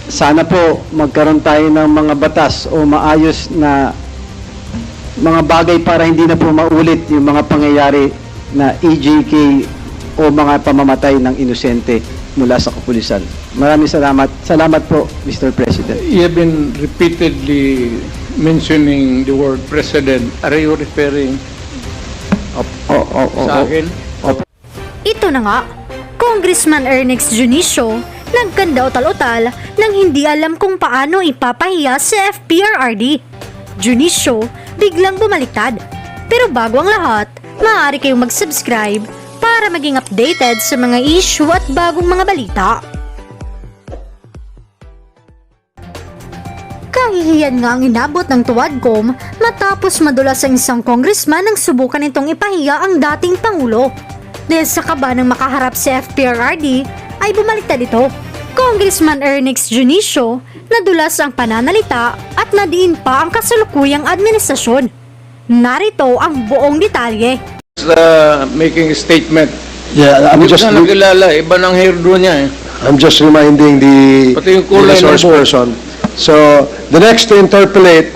sana po magkaroon tayo ng mga batas o maayos na mga bagay para hindi na po maulit yung mga pangyayari na EJK o mga pamamatay ng inosente mula sa kapulisan. Maraming salamat. Salamat po, Mr. President. You have been repeatedly mentioning the word president. Are you referring sa akin? Ito na nga, Congressman Ernest Junicio nagkanda utal-utal nang hindi alam kung paano ipapahiya sa FPRRD. Junicio biglang bumaliktad. Pero bago ang lahat, maaari kayong mag-subscribe para maging updated sa mga issue at bagong mga balita. Kahihiyan nga ang inabot ng Tuwadcom matapos madulas ang isang congressman nang subukan itong ipahiya ang dating Pangulo. Dahil sa kaba ng makaharap sa FPRRD ay bumaliktad ito. Congressman Ernest Junicio nadulas ang pananalita at nadiin pa ang kasalukuyang administrasyon. Narito ang buong detalye. Making a statement. Yeah, I'm Hindi just ko na nakilala. Iba ng hairdo niya eh. I'm just reminding the Pati yung kulay ng resource buhok. person. So the next to interpolate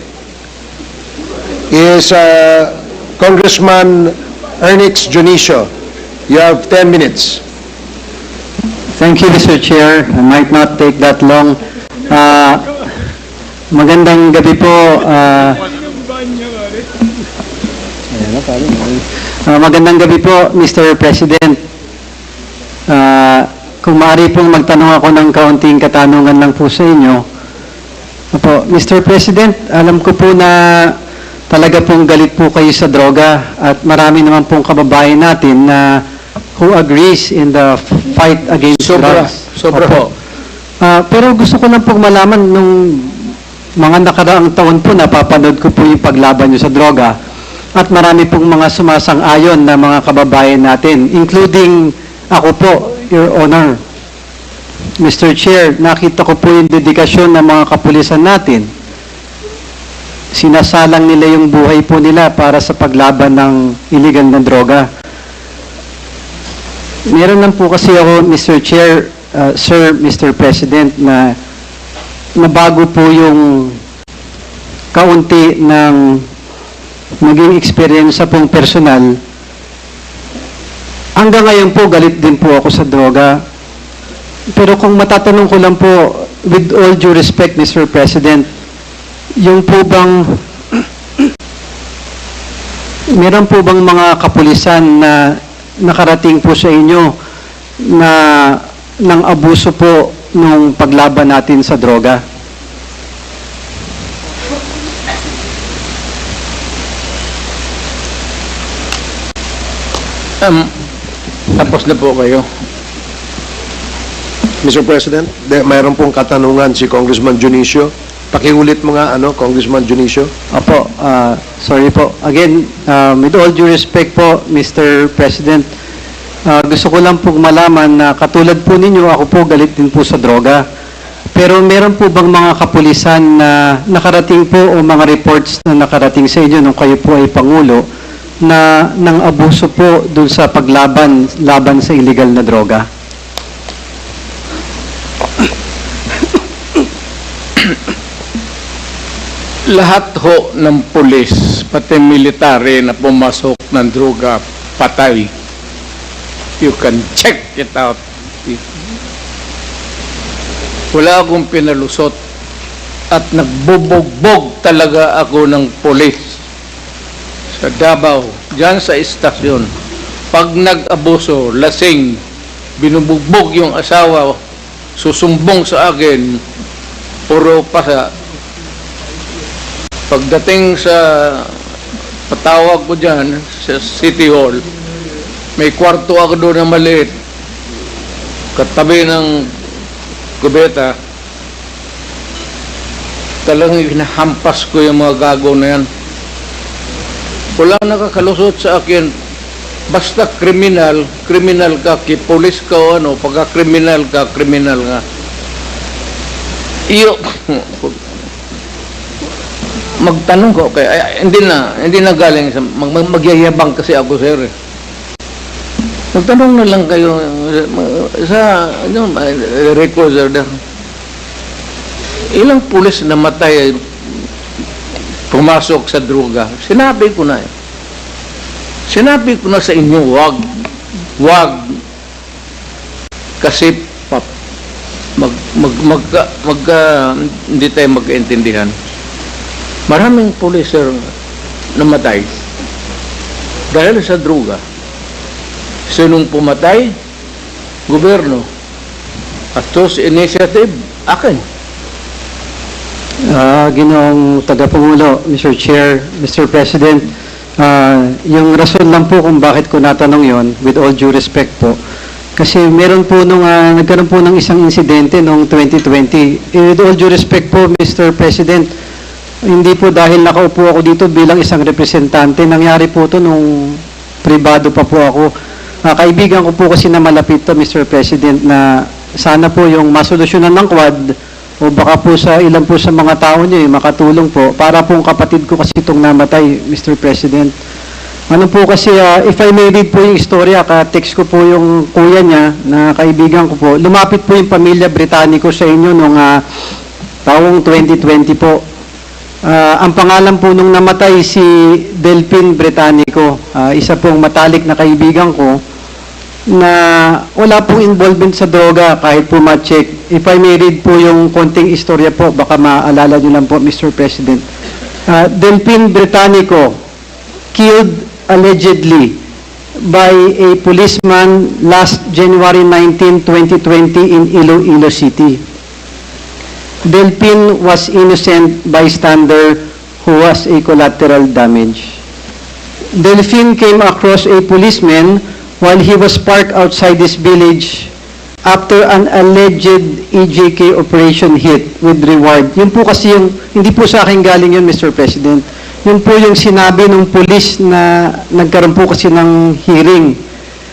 is Congressman Ernest Junicio. You have 10 minutes. Thank you, Mr. Chair. I might not take that long. Magandang gabi po. Magandang gabi po, Mr. President. Kung maaari pong magtanong ako ng kaunting katanungan lang po sa inyo. Opo, Mr. President, alam ko po na talaga pong galit po kayo sa droga at marami naman pong kababayan natin na who agrees in the fight against drugs. Sobra Opo. Pero gusto ko lang pong malaman nung mga nakaraang taon po napapanood ko po yung paglaban nyo sa droga at marami pong mga sumasang-ayon na mga kababayan natin, including ako po, Your Honor. Mr. Chair, nakita ko po yung dedikasyon ng mga kapulisan natin. Sinasalang nila yung buhay po nila para sa paglaban ng illegal na droga. Meron lang po kasi ako, Mr. Chair, Sir, Mr. President, na nabago po yung kaunti ng naging experience sa pong personal. Hanggang ngayon po, galit din po ako sa droga. Pero kung matatanong ko lang po, with all due respect, Mr. President, yung po bang, meron po bang mga kapulisan na nakarating po sa inyo na ng abuso po nung paglaban natin sa droga? Tapos na po kayo. Mr. President, mayroon pong katanungan si Congressman Junicio. Pakiulit mo nga, Congressman Junicio. Opo, sorry po. Again, with all due respect po, Mr. President, gusto ko lang pong malaman na katulad po ninyo, ako po galit din po sa droga. Pero meron po bang mga kapulisan na nakarating po o mga reports na nakarating sa inyo nung kayo po ay Pangulo na nang abuso po dun sa laban sa illegal na droga? Lahat ho ng pulis, pati military na pumasok ng droga, patay. You can check it out. Wala akong pinalusot at nagbubugbog talaga ako ng pulis sa Davao, dyan sa istasyon. Pag nag-abuso, lasing, binubugbog yung asawa, susumbong sa akin, puro pasa. Pagdating sa patawag ko dyan, sa City Hall, may kwarto ako doon na maliit, katabi ng kubeta. Talagang hinahampas ko yung mga gago na yan. Walang nakakalusot sa akin. Basta kriminal, kriminal ka, kipulis ka o ano, pagka kriminal ka, kriminal nga. Iyo, magtanong ko, okay, hindi na galing sa, magyayabang kasi ako, sir. Magtanong na lang kayo sa, record, sir. Ilang pulis na matay pumasok sa droga. Sinabi ko na. Sinabi ko na sa inyo, wag. Kasi hindi tayo magkaintindihan. Maraming pulis, sir, namatay dahil sa droga. Sinong pumatay? Gobyerno. At those initiative, akin. Ginoong Tagapangulo, Mr. Chair, Mr. President, yung rason lang po kung bakit ko natanong yon, with all due respect po, kasi meron po nagkaroon po ng isang insidente noong 2020. With all due respect po, Mr. President, hindi po dahil nakaupo ako dito bilang isang representante, nangyari po to nung pribado pa po ako. Kaibigan ko po kasi na malapit to, Mr. President, na sana po yung masolusyonan ng Quad o baka po sa ilan po sa mga tao niyo makatulong po para pong kapatid ko kasi itong namatay, Mr. President. Ano po kasi, if I may read po yung istorya, ka-text ko po yung kuya niya na kaibigan ko po. Lumapit po yung pamilya Britannico sa inyo nung taong 2020 po. Ang pangalan po nung namatay si Delphine Britannico, isa pong matalik na kaibigan ko na wala pong involvement sa droga kahit po ma-check. If I may read po yung konting istorya po, baka maalala nyo lang po, Mr. President. Delphine Britannico killed allegedly by a policeman last January 19, 2020 in Iloilo City. Delphine was innocent bystander who was a collateral damage. Delphine came across a policeman while he was parked outside this village after an alleged EJK operation hit with reward. Yun po kasi yung, hindi po sa akin galing yun, Mr. President. Yun po yung sinabi ng pulis na nagkaroon po kasi ng hearing.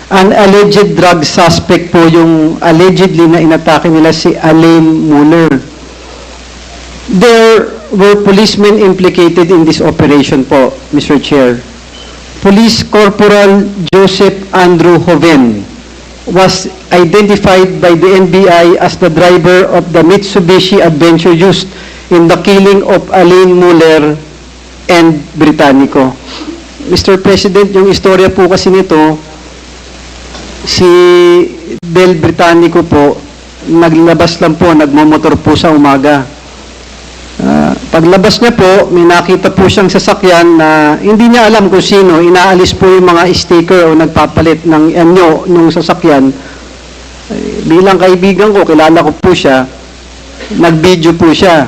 An alleged drug suspect po yung allegedly na inatake nila si Alain Muller. There were policemen implicated in this operation po, Mr. Chair. Police Corporal Joseph Andrew Hoven was identified by the NBI as the driver of the Mitsubishi Adventure used in the killing of Alain Muller and Britannico. Mr. President, yung istorya po kasi nito, si Del Britannico po, naglabas lang po, nagmamotor po sa umaga. Paglabas niya po, may nakita po siyang sasakyan na hindi niya alam kung sino. Inaalis po yung mga sticker o nagpapalit ng anyo nung sasakyan. Bilang kaibigan ko, kilala ko po siya, nag-video po siya.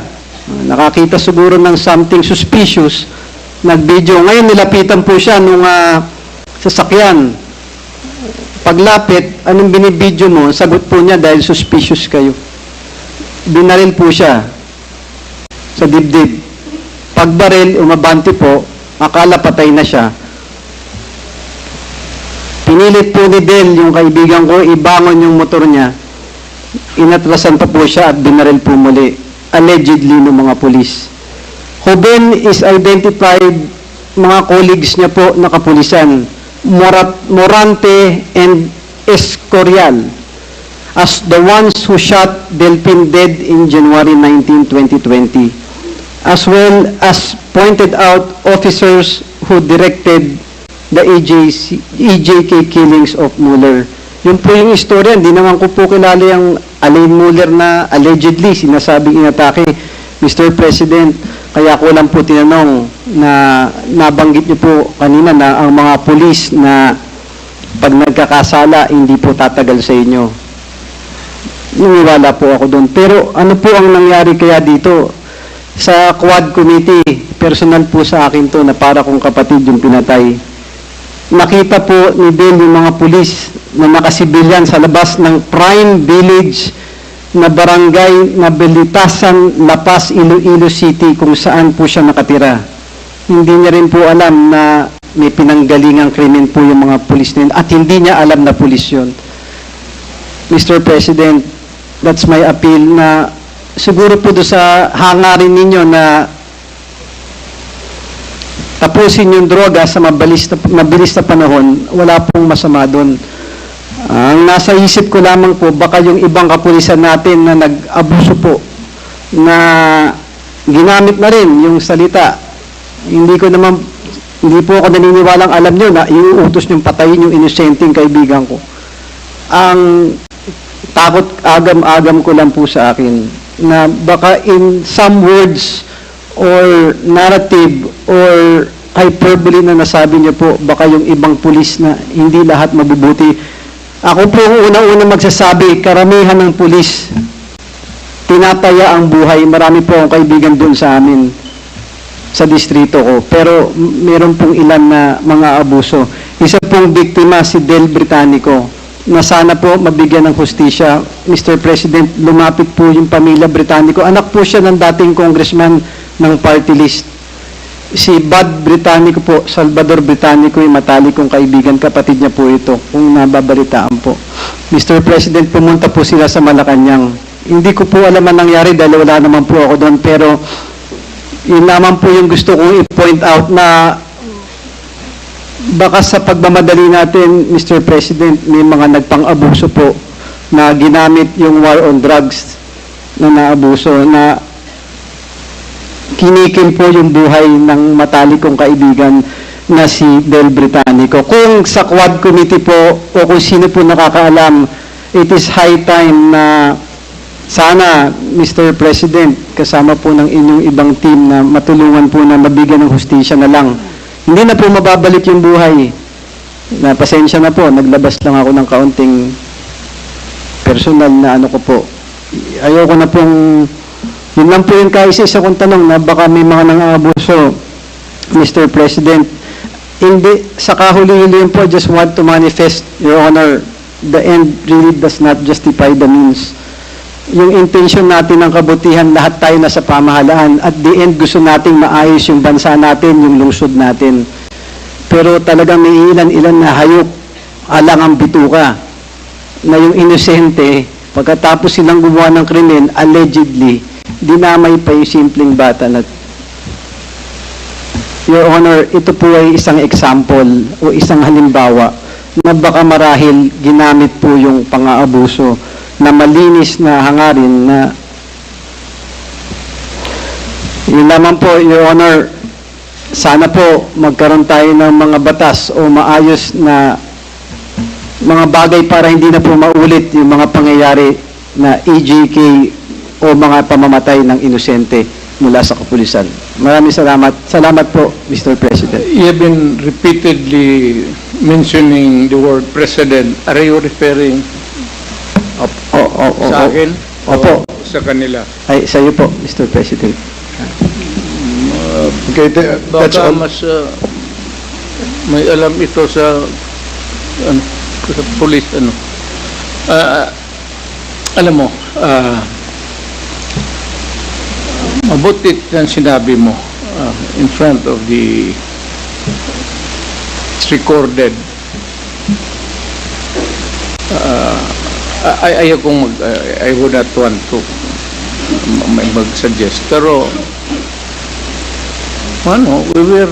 Nakakita siguro ng something suspicious, nag-video. Ngayon nilapitan po siya nung sasakyan. Paglapit, anong binibidyo mo? Sagot po niya dahil suspicious kayo. Binaril po siya sa dibdib. Pagbaril, umabante po, akala patay na siya. Pinilit po ni Del, yung kaibigan ko, ibangon yung motor niya. Inatrasan pa po siya at binaril po muli. Allegedly ng mga pulis. Hoben is identified, mga colleagues niya po na kapulisan, Morante and Escorial, as the ones who shot Delphine dead in January 19, 2020. As well as pointed out officers who directed the EJK killings of Muller. Yun po yung istorya. Hindi naman ko po kilala yung Alain Muller na allegedly sinasabing inatake, Mr. President. Kaya ko lang po tinanong na nabanggit niyo po kanina na ang mga pulis na pag nagkakasala, hindi po tatagal sa inyo. Naniwala po ako doon. Pero ano po ang nangyari kaya dito? Sa Quad Committee, personal po sa akin to na para kong kapatid yung pinatay. Nakita po ni Bill yung mga pulis na nakasibilyan sa labas ng prime village na barangay na Belitasan, La Paz, Iloilo City kung saan po siya nakatira. Hindi niya rin po alam na may pinanggalingang krimen po yung mga pulis na yun at hindi niya alam na pulis yun. Mr. President, that's my appeal na siguro po doon sa hangarin ninyo na tapusin yung droga sa mabilis na panahon, wala pong masama doon. Ang nasa isip ko lamang po, baka yung ibang kapulisan natin na nag-abuso po na ginamit na rin yung salita. Hindi po ako naniniwalang alam nyo na iuutos niyong patayin yung inosenteng kaibigan ko. Ang takot agam-agam ko lang po sa akin na baka in some words or narrative or hyperbole na nasabi niyo po, baka yung ibang pulis na hindi lahat mabubuti. Ako po una-una magsasabi, karamihan ng pulis tinataya ang buhay. Marami po akong kaibigan doon sa amin, sa distrito ko. Pero meron pong ilan na mga abuso. Isa pong biktima, si Del Britannico, na sana po mabigyan ng hustisya. Mr. President, lumapit po yung pamilya Britannico. Anak po siya ng dating congressman ng party list. Si Bud Britannico po, Salvador Britannico, yung matalik kong kaibigan, kapatid niya po ito, kung nababalitaan po. Mr. President, pumunta po sila sa Malacanang. Hindi ko po alam ang nangyari dahil wala naman po ako doon, pero yun naman po yung gusto kong i-point out na baka sa pagmamadali natin, Mr. President, may mga nagpang-abuso po na ginamit yung war on drugs na naabuso, na kinikil po yung buhay ng matalik kong kaibigan na si Del Britannico. Kung sa Quad Committee po o kung sino po nakakaalam, it is high time na sana, Mr. President, kasama po ng inyong ibang team na matulungan po na mabigyan ng hustisya na lang. Hindi na po mababalik yung buhay. Na pasensya na po, naglabas lang ako ng kaunting personal na ano ko po. Ayoko na pong, yun lang po yung kaisa-isa kong tanong na baka may mga nang-aabuso, Mr. President. Hindi, sa kahuli-huli po, I just want to manifest, Your Honor, the end really does not justify the means. Yung intention natin ng kabutihan, lahat tayo nasa pamahalaan. At the end, gusto nating maayos yung bansa natin, yung lungsod natin. Pero talagang may ilan-ilan na hayop, alang ang bituka, na yung inosente, pagkatapos silang gumawa ng krimen, allegedly, dinamay pa yung simpleng bata na. Your Honor, ito po ay isang example o isang halimbawa na baka marahil ginamit po yung pang-aabuso na malinis na hangarin na yun naman po, Your Honor, sana po magkaroon tayo ng mga batas o maayos na mga bagay para hindi na po maulit yung mga pangyayari na EJK o mga pamamatay ng inosente mula sa kapulisan. Maraming salamat. Salamat po, Mr. President. You have been repeatedly mentioning the word president. Are you referring sa akin? Opo. O sa kanila? Ay, sa iyo po, Mr. President. Okay, that's Baka all. mas may alam ito sa police alam mo, mabutit ang sinabi mo in front of the it's recorded. I would not want to mag-suggest, pero we were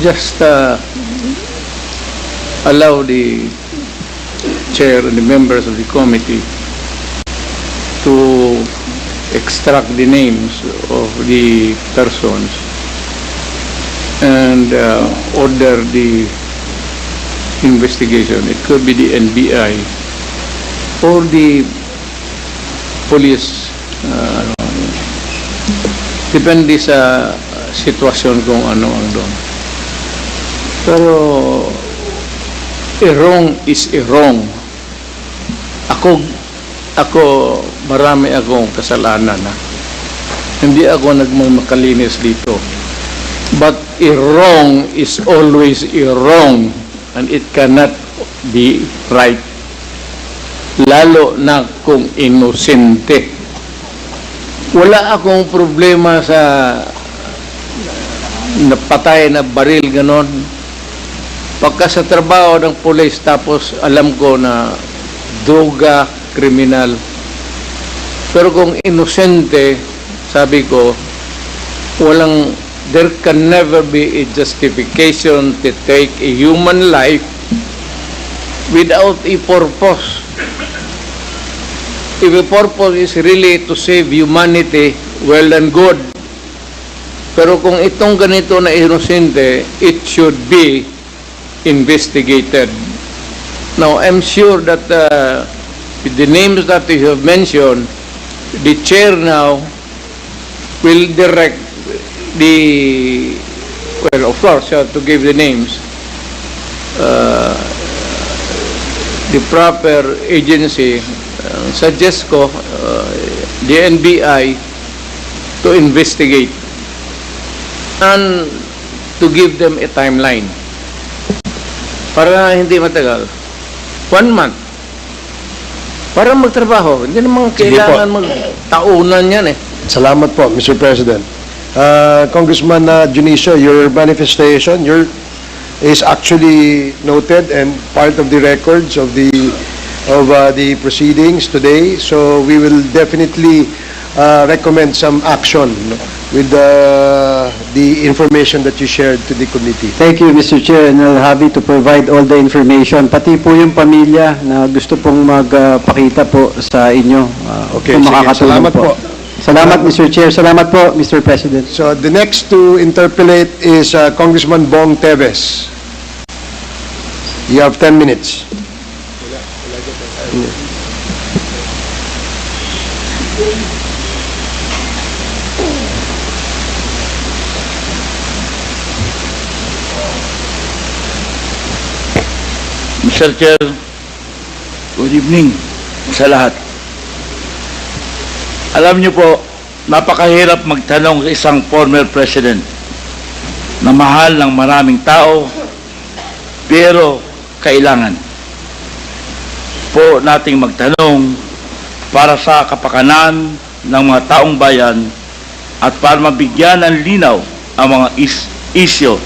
just allow the chair and the members of the committee to extract the names of the persons and order the investigation. It could be the NBI or the police. Depende sa sitwasyon kung ano ang doon. Pero a wrong is a wrong. Ako marami akong kasalanan na. Hindi ako nagmamakalinis dito. But a wrong is always a wrong and it cannot be right. Lalo na kung inosente. Wala akong problema sa napatay na baril ganon. Pagka sa trabaho ng police tapos alam ko na droga, kriminal. Pero kung inosente, sabi ko, there can never be a justification to take a human life without a purpose. if the purpose is really to save humanity, well and good. Pero kung itong ganito na inosente, it should be investigated. Now, I'm sure that with the names that you have mentioned, the chair now will direct the, well, of course, you have to give the names, the proper agency, suggest ko, the NBI, to investigate and to give them a timeline. Para hindi matagal. 1 month. Para magtrabaho. Hindi naman kailangan magtaunan yan eh. Salamat po, Mr. President. Congressman Junicio, your manifestation is actually noted and part of the records of the proceedings today. So we will definitely recommend some action with the information that you shared to the committee. Thank you, Mr. Chair, and I'll happy to provide all the information, pati po yung pamilya na gusto pong magpakita po sa inyo. Okay, kung sige. makakatulong Salamat po. Salamat, Mr. Chair. Salamat po, Mr. President. So the next to interpellate is Congressman Bong Teves. You have 10 minutes. Mr. Chair, good evening sa lahat. Alam niyo po, napakahirap magtanong sa isang former president na mahal ng maraming tao, pero kailangan po nating magtanong para sa kapakanan ng mga taong bayan at para mabigyan ng linaw ang mga isyo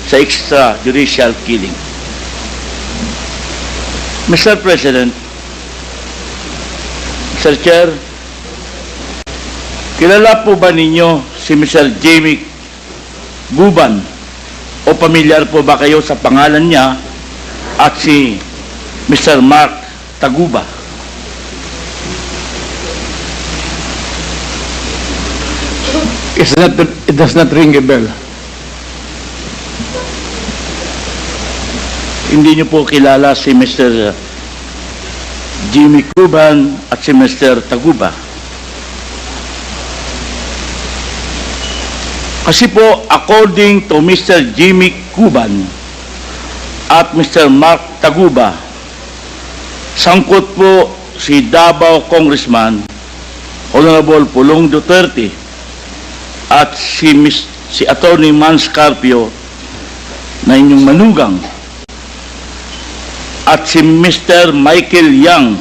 sa extrajudicial killing. Mr. President, Mr. Chair, kilala po ba ninyo si Mr. Jamie Guban o pamilyar po ba kayo sa pangalan niya at si Mr. Mark Taguba? It does not ring a bell. Hindi niyo po kilala si Mr. Jimmy Guban at si Mr. Taguba. Kasi po, according to Mr. Jimmy Guban at Mr. Mark Taguba, sangkot po si Davao Congressman Honorable Pulong Duterte at si Attorney Mans Carpio na inyong manugang at si Mr. Michael Yang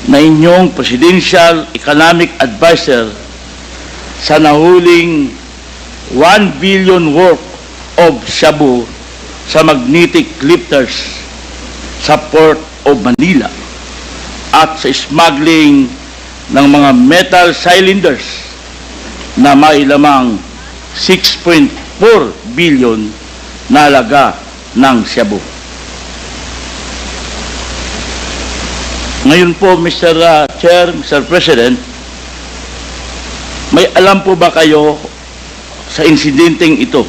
na inyong Presidential Economic Advisor sa nahuling 1 billion worth of shabu sa magnetic lifters sa Port of Manila at sa smuggling ng mga metal cylinders na may lamang 6.4 billion na halaga ng shabu. Ngayon po, Mr. Chair, Mr. President, may alam po ba kayo sa insidenteng ito?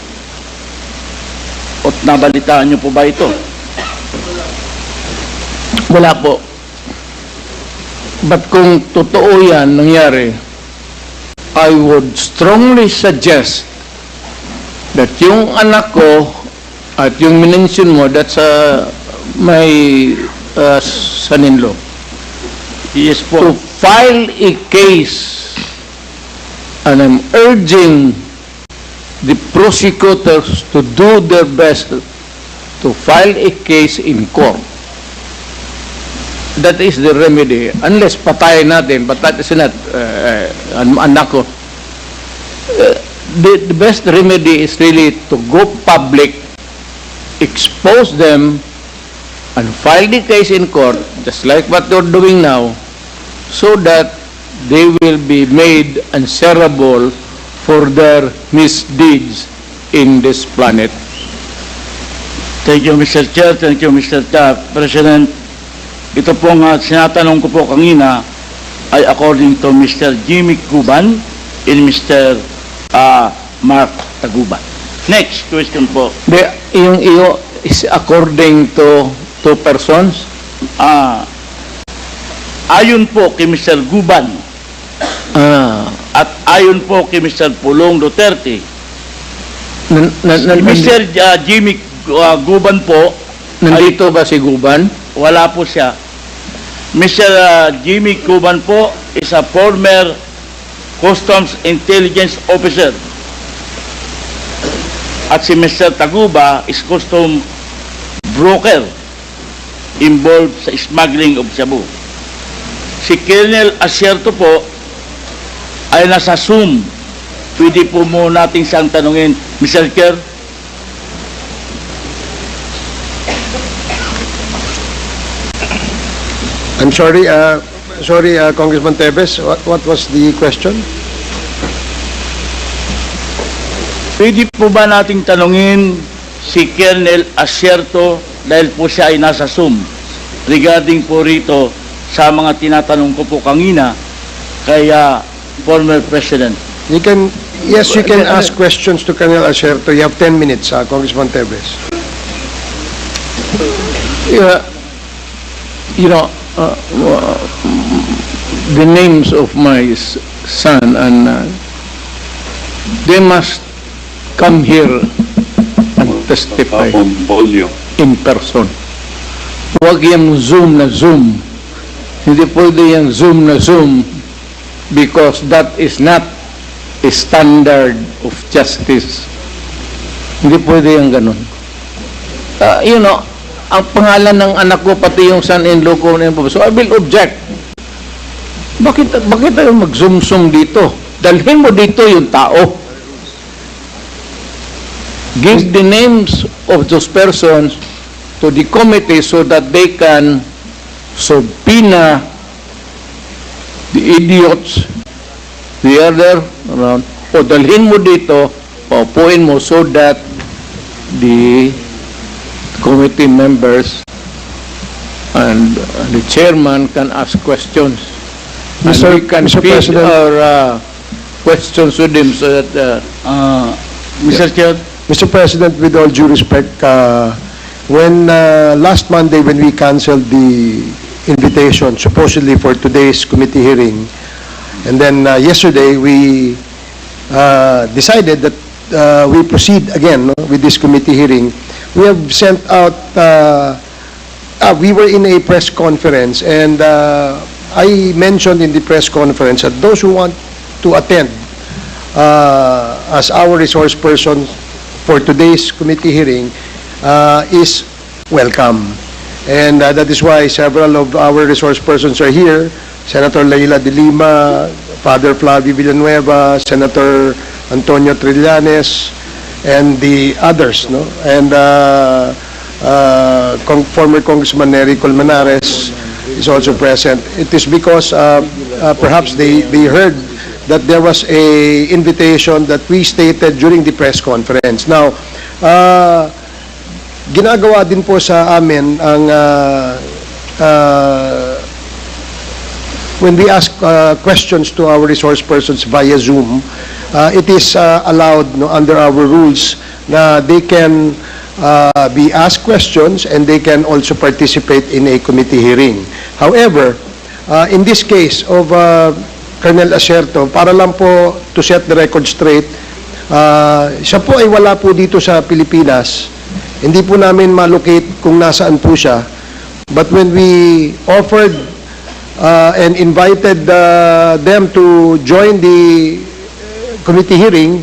O nabalitaan niyo po ba ito? Wala po. But kung totoo yan nangyari, I would strongly suggest that yung anak ko at yung minention mo, that's my son-in-law, Yes to po. file a case, and I'm urging the prosecutors to do their best to file a case in court. That is the remedy. Unless patayin natin, but that is not anak ko. The best remedy is really to go public, expose them, and file the case in court, just like what you're doing now, so that they will be made answerable for their misdeeds in this planet. Thank you, Mr. Chair. Thank you, Mr. President. Ito po nga, sinatanong ko po kanina ay according to Mr. Jimmy Guban and Mr. Mark Taguba. Next question po. Yung iyo is according to two persons? Ayon po kay Mr. Guban at ayon po kay Mr. Pulong Duterte, si Mr. Jimmy Guban po, Nandito ba si Guban? wala po siya. Mr. Jimmy Guban po is a former Customs Intelligence Officer. At si Mr. Taguba is custom broker involved sa smuggling of shabu. Si Colonel Asierto po ay nasa Zoom. Pwede po mo natin siyang tanungin, Mr. Chair. I'm sorry, Congressman Tevez, what was the question? Pwede po ba nating tanungin si Colonel Asierto dahil po siya ay nasa Zoom regarding po rito sa mga tinatanong ko po kanina kay former President. You can ask questions to Colonel Asierto. You have 10 minutes, Congressman Tevez. Yeah, the names of my son and they must come here and testify in person. Huwag yung Zoom na Zoom. Hindi pwede yung Zoom na Zoom because that is not a standard of justice. Hindi pwede yung ganun. Ang pangalan ng anak ko, pati yung son-in-law ko, so I will object. Bakit tayo mag-zoom-zoom dito? Dalhin mo dito yung tao. Give the names of those persons to the committee so that they can subpoena the idiots, the other around, o dalhin mo dito, paupuin mo so that the committee members and the chairman can ask questions. Mr. And we can Mr. feed President. our questions with him so that Mr. Chair, Mr. President, with all due respect, when last Monday when we canceled the invitation supposedly for today's committee hearing, and then yesterday we decided that we proceed again with this committee hearing. We have sent out, we were in a press conference, and I mentioned in the press conference that those who want to attend as our resource person for today's committee hearing is welcome. And that is why several of our resource persons are here. Senator Leila de Lima, Father Flavio Villanueva, Senator Antonio Trillanes, and the others, no? And former Congressman Nery Colmenares is also present. It is because perhaps they heard that there was a invitation that we stated during the press conference. Now, ginagawa din po sa amin ang when we ask questions to our resource persons via Zoom, it is allowed, no, under our rules na they can be asked questions and they can also participate in a committee hearing. However, in this case of Colonel Asierto, para lang po to set the record straight, siya po ay wala po dito sa Pilipinas. Hindi po namin ma-locate kung nasaan po siya. But when we offered and invited them to join the committee hearing,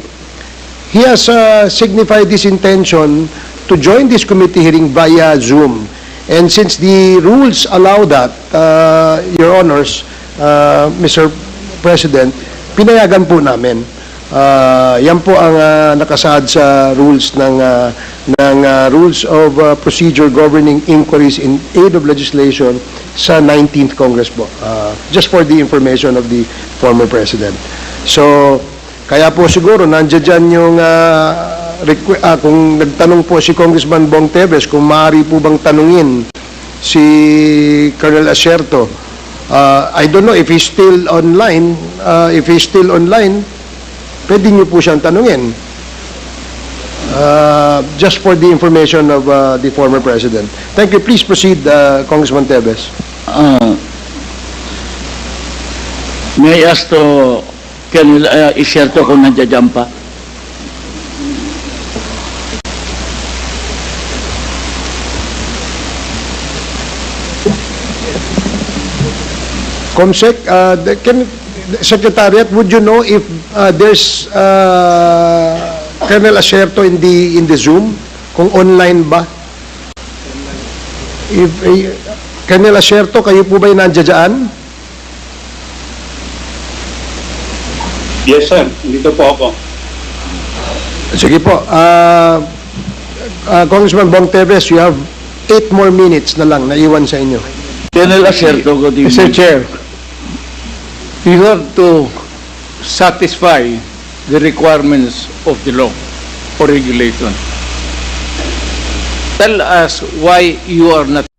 he has signified his intention to join this committee hearing via Zoom. And since the rules allow that, Your Honors, Mr. President, pinayagan po namin. Yan po ang nakasaad sa rules ng Rules of Procedure Governing Inquiries in Aid of Legislation sa 19th Congress po. Just for the information of the former President. So, kaya po siguro nandiyan dyan yung kung nagtanong po si Congressman Bong Teves kung maaari po bang tanungin si Colonel Asierto I don't know if he's still online. Pwede niyo po siyang tanungin. Just for the information of the former president. Thank you. Please proceed, Congressman Tevez. May I ask to Colonel Iserto kung nandiyan pa? Comsec, Secretariat, would you know if there's Colonel Acerto in the Zoom? Kung online ba? If Colonel Acerto, kayo po ba yung nandiyan? Yes, sir. Dito po ako. Sige po. Congressman Bong Teves, you have 8 more minutes na lang na iwan sa inyo. Colonel Acerto, good evening. Mr. Chair, you have to satisfy the requirements of the law or regulation. Tell us why you are not